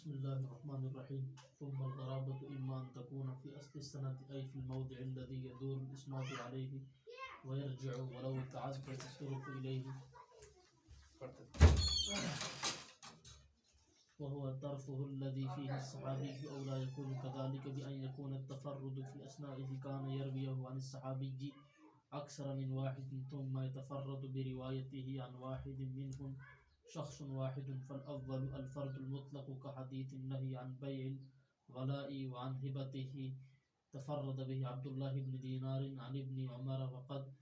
بسم الله الرحمن الرحيم. ثم الغرابة إما أن تكون في أصل السند أي في الموضع الذي يدور الإسناد عليه ويرجع ولو تعدت الطرق إليه، وهو طرفه الذي فيه الصحابي، أو لا يكون كذلك بأن يكون التفرد في أثنائه كان يرويه عن الصحابي أكثر من واحد ثم يتفرد بروايته عن واحد منهم شخص واحد، فالأول الفرد المطلق كحديث النهي عن بيع الغلاء وعن هبته تفرد به عبد الله بن دينار عن ابن عمر، وقد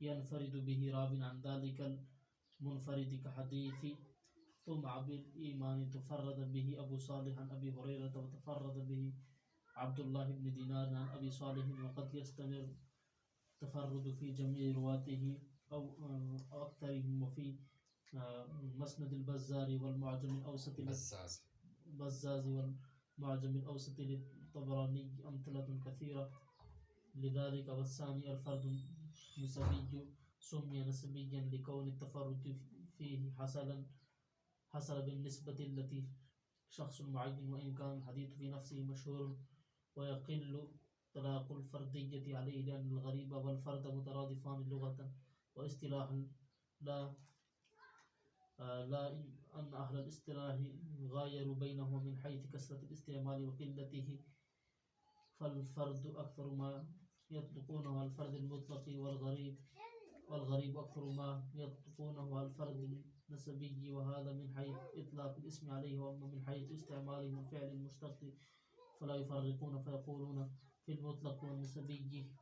ينفرد به راو عن ذلك المنفرد كحديث ثم بالإيمان تفرد به أبو صالح عن أبي هريرة وتفرد به عبد الله بن دينار عن أبي صالح، وقد يستمر تفرد في جميع رواته أو أكثرهم، وفي مسند البزار والمعجم الأوسط البزاز والمعجم الأوسط للطبراني أمثلة كثيرة لذلك. والثاني الفرد النسبي سمي نسبيا لكون التفرد فيه حصل بالنسبة التي شخص معين، وإن كان الحديث في نفسه مشهور، ويقل طلاق الفردية عليه لأن الغريب والفرد مترادفان لغة واصطلاحا، لا أن أهل الاصطلاح غايروا بينهما من حيث كثرة الاستعمال وقلته، فالفرد أكثر ما يطلقونه على الفرد المطلق، والغريب أكثر ما يطلقونه على الفرد النسبي، وهذا من حيث إطلاق الاسم عليه، وأما من حيث استعمالهم الفعل المشتق فلا يفرقون، فيقولون في المطلق والنسبي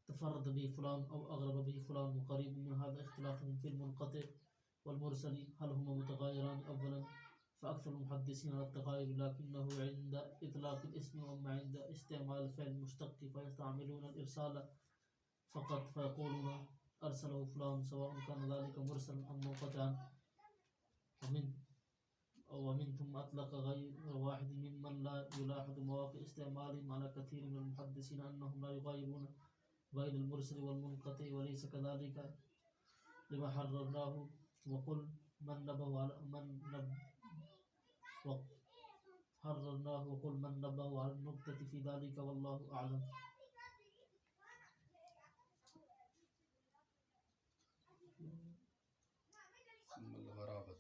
تفرد به فلان أو أغرب به فلان، وقريب من هذا اختلافهم في المنقطع والمرسل، هل هما متغايران؟ أولا فأكثر المحدثين على التغاير، لكنه عند إطلاق الاسم، وأما عند استعمال الفعل المشتق فيستعملون الإرسال فقط، فيقولون أرسله فلان، سواء كان ذلك مرسلا أم منقطعا. ومن ثم أطلق غير واحد ممن لا يلاحظ مواقع استعمالهم على كثير من المحدثين أنهم لا يغايرون بين المرسل والمنقطع، وليس كذلك لما حررناه، وقل من نبه على النكتة في ذلك، والله أعلم. ثم الغرابة.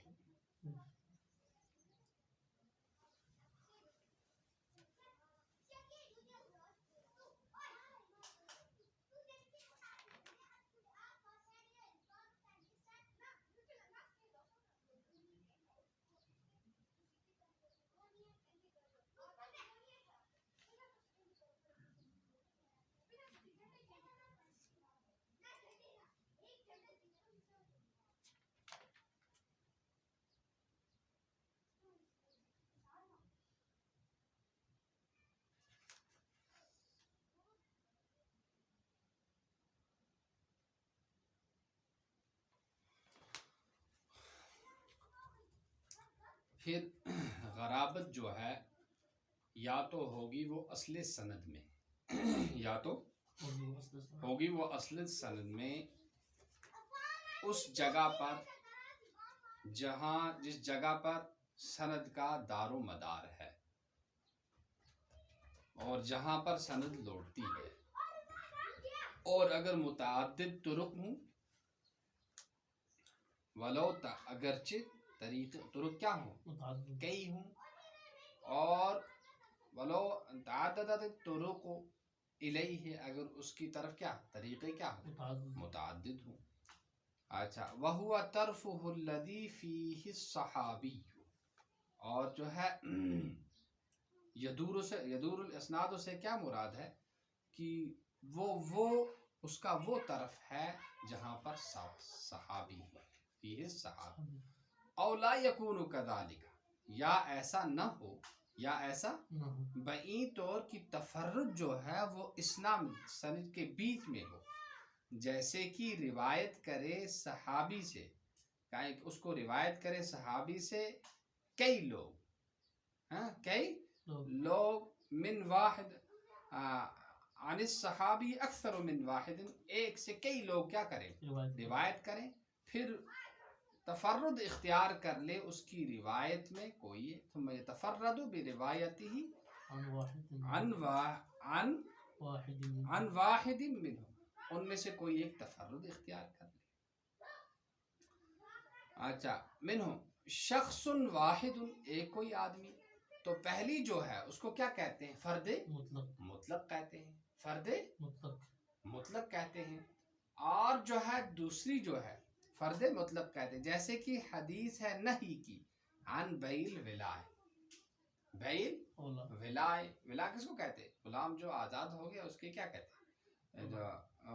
پھر غرابت جو ہے یا تو ہوگی وہ اصل سند میں یا تو ہوگی وہ اصل سند میں اس جگہ پر جس جگہ پر سند کا دار و مدار ہے اور جہاں پر سند لوٹتی ہے، اور اگر متعدد طرق ہوں، ولو اگرچہ طرق کیا ہوں، کئی ہوں، اور ولو تعددت طرق الیہ، اگر اس کی طرف کیا طریقے کیا ہوں، متعدد ہوں. اچھا، وہو طرفہ الذی فیہ الصحابی، اور جو ہے یدور الاسناد سے کیا مراد ہے کہ وہ اس کا وہ طرف ہے جہاں پر صحابی ہے، فیہ الصحابی. او لا یکون کذالک، یا ایسا نہ ہو، یا ایسا بعید طور کی تفرد جو ہے وہ اسناد سند کے بیچ میں ہو، جیسے کہ روایت کرے صحابی سے، اس کو روایت کرے صحابی سے کئی لوگ، کئی لوگ، من واحد عن الصحابی اکثر من واحد، ایک سے کئی لوگ کیا کریں، روایت کریں، پھر تفرد اختیار کر لے اس کی روایت میں کوئی ثم يتفرد بروایته عن واحد عن واحد منهم. عن واحد منهم، ان میں سے کوئی ایک تفرد اختیار کر لے. اچھا، منہم شخص واحد، ایک کوئی آدمی. تو پہلی جو ہے اس کو کیا کہتے ہیں؟ فرد مطلق مطلق کہتے ہیں، فرد مطلق. مطلق کہتے ہیں. اور جو ہے دوسری جو ہے فرد مطلق کہتے ہیں. جیسے کہ حدیث ہے نہی کی عن بیل ولائے، بیل اولا ولائے. ولا کس کو کہتے ہیں؟ غلام جو آزاد ہو گیا اس کے کیا کہتے ہیں؟ جو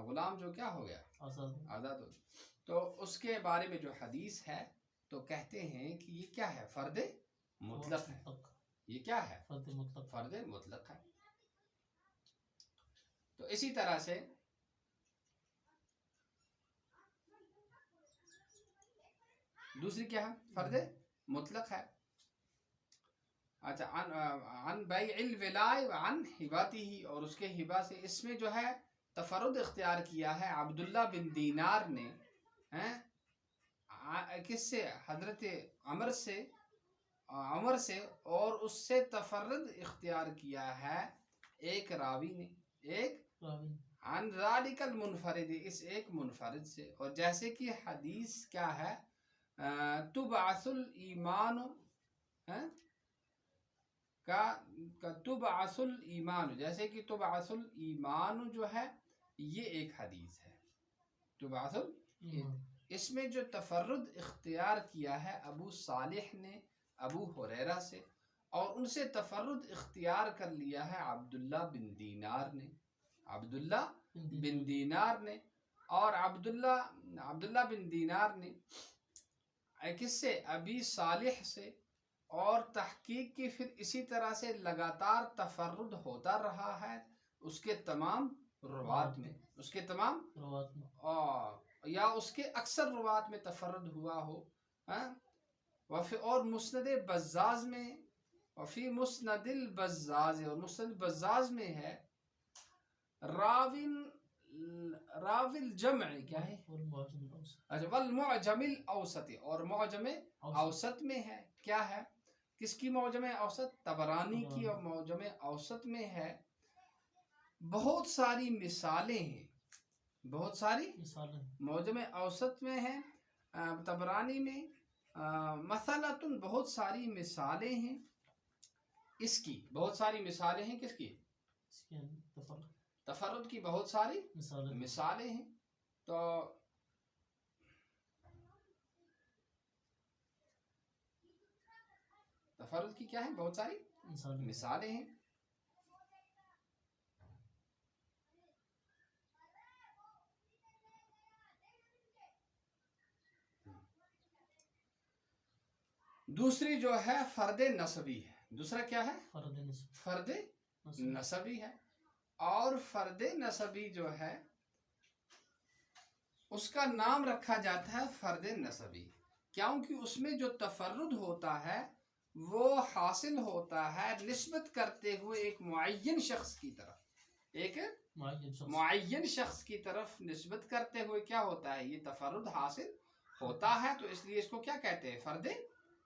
غلام جو کیا ہو گیا؟ آزاد. آزاد ہو گیا. تو اس کے بارے میں جو حدیث ہے تو کہتے ہیں کہ یہ کیا ہے؟ فرد مطلق ہے. مطلق. یہ کیا ہے؟ فرد مطلق. فرد مطلق ہے. تو اسی طرح سے دوسری کیا ہے؟ فرد مطلق ہے. اچھا، عن بیع الولائے وعن ہباتہ، اور اس کے ہبا سے. اس میں جو ہے تفرد اختیار کیا ہے عبداللہ بن دینار نے، کس سے؟ حضرت عمر سے، اور اس سے تفرد اختیار کیا ہے ایک راوی نے، ایک راوی. عن ذالک المنفرد، اس ایک منفرد سے. اور جیسے کہ حدیث کیا ہے؟ تبعث الایمان تبعث الایمان، جیسے کہ تبعث الایمان جو ہے یہ ایک حدیث ہے. تبعث ایمان. اس میں جو تفرد اختیار کیا ہے ابو صالح نے ابو ہریرہ سے، اور ان سے تفرد اختیار کر لیا ہے عبداللہ بن دینار نے، عبداللہ بن دینار نے. اور عبداللہ بن دینار نے کس سے؟ ابی صالح سے. اور تحقیق کی پھر اسی طرح سے لگاتار تفرد ہوتا رہا ہے اس کے تمام روات میں، اس کے تمام روات میں. یا اس کے اکثر روات میں تفرد ہوا ہو. اور مسند بزاز میں، وفی مسند البزاز، اور مسند بزاز میں ہے راوی الجمع، کیا ہے؟ والمعجم الأوسط. اچھا، والمعجم الاوسط، اور معجم اوسط میں ہے. کیا ہے؟ کس کی معجم اوسط؟ طبرانی کی. اور معجم اوسط میں ہے بہت ساری مثالیں ہیں، بہت ساری مثالیں. معجم اوسط میں ہے، طبرانی میں مثلاً بہت ساری مثالیں ہیں اس کی، بہت ساری مثالیں ہیں کس کی؟ اس کے تفرد. تفرد کی بہت ساری مثالیں. مثالیں ہیں. تو تفرد کی کیا ہے؟ بہت ساری مثالیں. مثالیں ہیں. دوسری جو ہے فرد نسبی ہے. دوسرا کیا ہے؟ فرد نسب. فرد نسب. نسبی ہے. اور فرد نسبی جو ہے اس کا نام رکھا جاتا ہے فرد نسبی، کیونکہ اس میں جو تفرد ہوتا ہے وہ حاصل ہوتا ہے نسبت کرتے ہوئے ایک معین شخص کی طرف، ایک معین شخص کی طرف نسبت کرتے ہوئے کیا ہوتا ہے؟ یہ تفرد حاصل ہوتا ہے. تو اس لیے اس کو کیا کہتے ہیں؟ فرد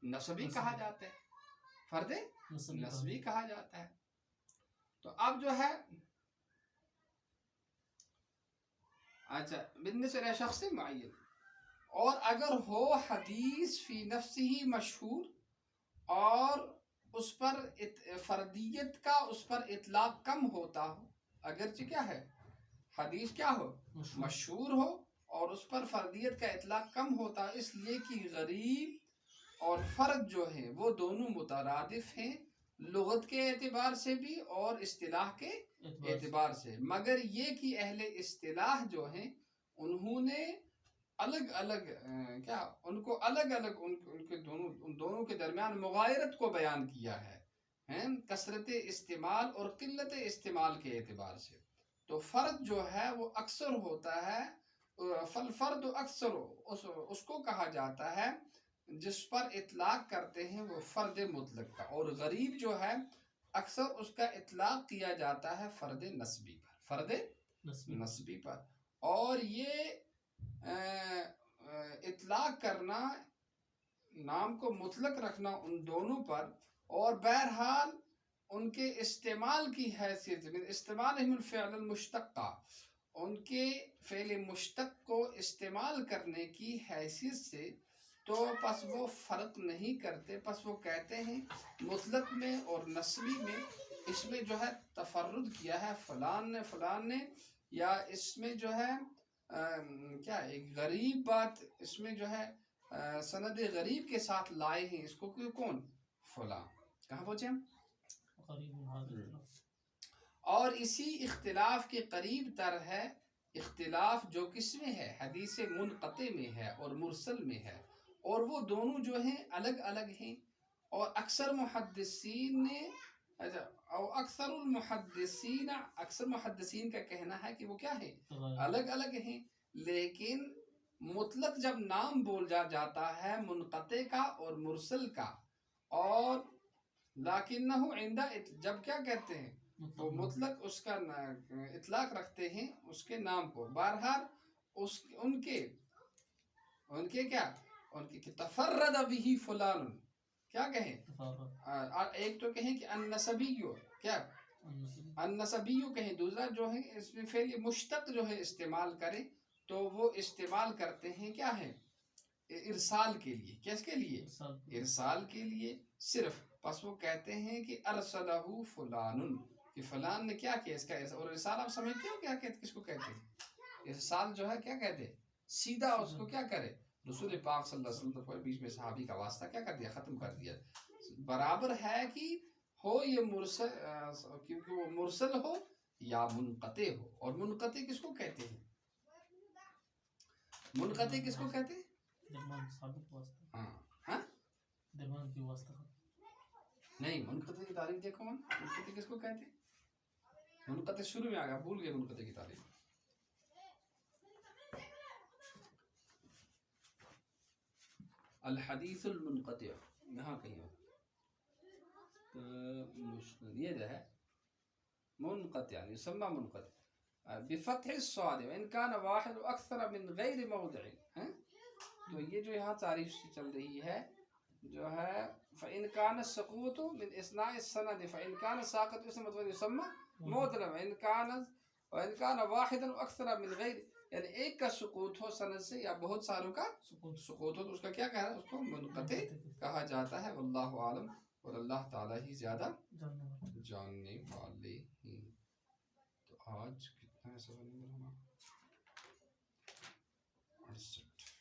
نسبی کہا جاتا ہے، فرد نسبی کہا جاتا ہے. تو اب جو ہے اچھا، بالنسبہ شخص معین، اور اگر ہو حدیث فی نفسہ مشہور، اور اس پر فردیت کا اس پر اطلاق کم ہوتا ہو، اگرچہ کیا ہے؟ حدیث کیا ہو؟ مشہور ہو، اور اس پر فردیت کا اطلاق کم ہوتا، اس لیے کہ غریب اور فرد جو ہے وہ دونوں مترادف ہیں لغت کے اعتبار سے بھی اور اصطلاح کے اعتبار سے. مگر یہ کہ اہل اصطلاح جو ہیں انہوں نے الگ الگ کیا ان کو الگ الگ ان دونوں کے درمیان مغایرت کو بیان کیا ہے، کثرت استعمال اور قلت استعمال کے اعتبار سے. تو فرد جو ہے وہ اکثر ہوتا ہے، فالفرد اکثر، اس کو کہا جاتا ہے جس پر اطلاق کرتے ہیں وہ فرد مطلق کا. اور غریب جو ہے اکثر اس کا اطلاق کیا جاتا ہے فرد نسبی پر، فرد نسبی پر. اور یہ اطلاق کرنا نام کو مطلق رکھنا ان دونوں پر، اور بہرحال ان کے استعمال کی حیثیت سے، استعمال الفعل المشتقہ، ان کے فعل مشتق کو استعمال کرنے کی حیثیت سے، تو پس وہ فرق نہیں کرتے، پس وہ کہتے ہیں مطلق میں اور نسبی میں اس میں جو ہے تفرد کیا ہے فلان نے، یا اس میں جو ہے کیا ایک غریب بات اس میں جو ہے سند غریب کے ساتھ لائے ہیں، اس کو کون؟ فلاں. کہاں پہنچے ہم؟ اور اسی اختلاف کے قریب تر ہے اختلاف جو کس میں ہے؟ حدیث منقطع میں ہے اور مرسل میں ہے، اور وہ دونوں جو ہیں الگ الگ ہیں، اور اکثر محدثین نے اکثر محدثین کا کہنا ہے کہ وہ کیا ہے؟ الگ الگ ہیں. لیکن مطلق جب نام بولا جاتا ہے منقطع کا اور مرسل کا، اور لیکنہ عند جب کیا کہتے ہیں وہ مطلق اس کا اطلاق رکھتے ہیں اس کے نام کو. بہرحال ان کے کیا، ان کی تفرد به فلان، کیا کہیں؟ ایک تو کہیں کہ النسبیو، کیا النسبیو کہیں، دوسرا جو ہے اس میں فعل مشتق جو ہے استعمال کریں تو وہ استعمال کرتے ہیں کیا ہے؟ ارسال کے لیے. کس کے لیے؟ ارسال کے لیے صرف. پس وہ کہتے ہیں کہ ارسلہ فلان، کہ فلان نے کیا کیا اس کا ارسال. اور ارسال آپ سمجھتے ہو کیا کہتے، کس کو کہتے ہیں؟ ارسال جو ہے کیا کہتے ہیں؟ سیدھا اس کو کیا کرے، رسول پاک صلی اللہ علیہ وسلم کو بیچ میں صحابی کا واسطہ کیا کر دیا، ختم کر دیا. برابر ہے کہ ہو یہ مرسل، کیونکہ وہ مرسل ہو یا منقطع ہو. اور منقطع کس کو کہتے ہیں؟ منقطع کس کو کہتے ہیں؟ ہاں نہیں، منقطع کی تعریف دیکھو. منقطع کس کو کہتے ہیں؟ منقطع شروع میں آ گیا، بھول گئے منقطع کی تعریف. الحدیث المنقطع یہاں کہیں ہو، یہ جو ہے منقطع یعنی يسمى منقطع بفتح الصاد وان كان واحد اکثر من غیر موضع. تو یہ جو یہاں تعریف چل رہی ہے جو ہے فإن كان السقوط من اثناء السند فإن كان ساقط اسم متوجه يسمى معضلا وإن كان واحدا اکثر من غیر، یعنی ایک کا سقوط ہو سند سے یا بہت ساروں کا سقوط ہو تو اس کا کیا کہا ہے؟ اس کو منقطع کہا جاتا ہے. واللہ عالم، اور اللہ تعالیٰ ہی زیادہ جاننے والے ہیں. تو آج کتنا ہے سوال نمبر ہمارا؟ 68.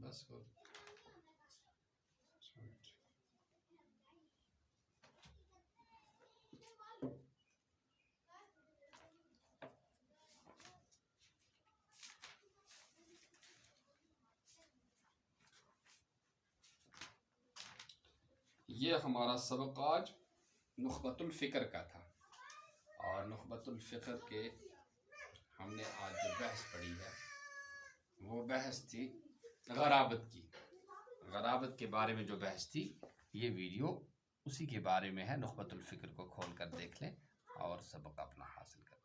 بس ہو یہ ہمارا سبق آج نخبۃ الفکر کا تھا. اور نخبۃ الفکر کے ہم نے آج جو بحث پڑھی ہے وہ بحث تھی غرابت کی. غرابت کے بارے میں جو بحث تھی یہ ویڈیو اسی کے بارے میں ہے. نخبۃ الفکر کو کھول کر دیکھ لیں اور سبق اپنا حاصل کریں.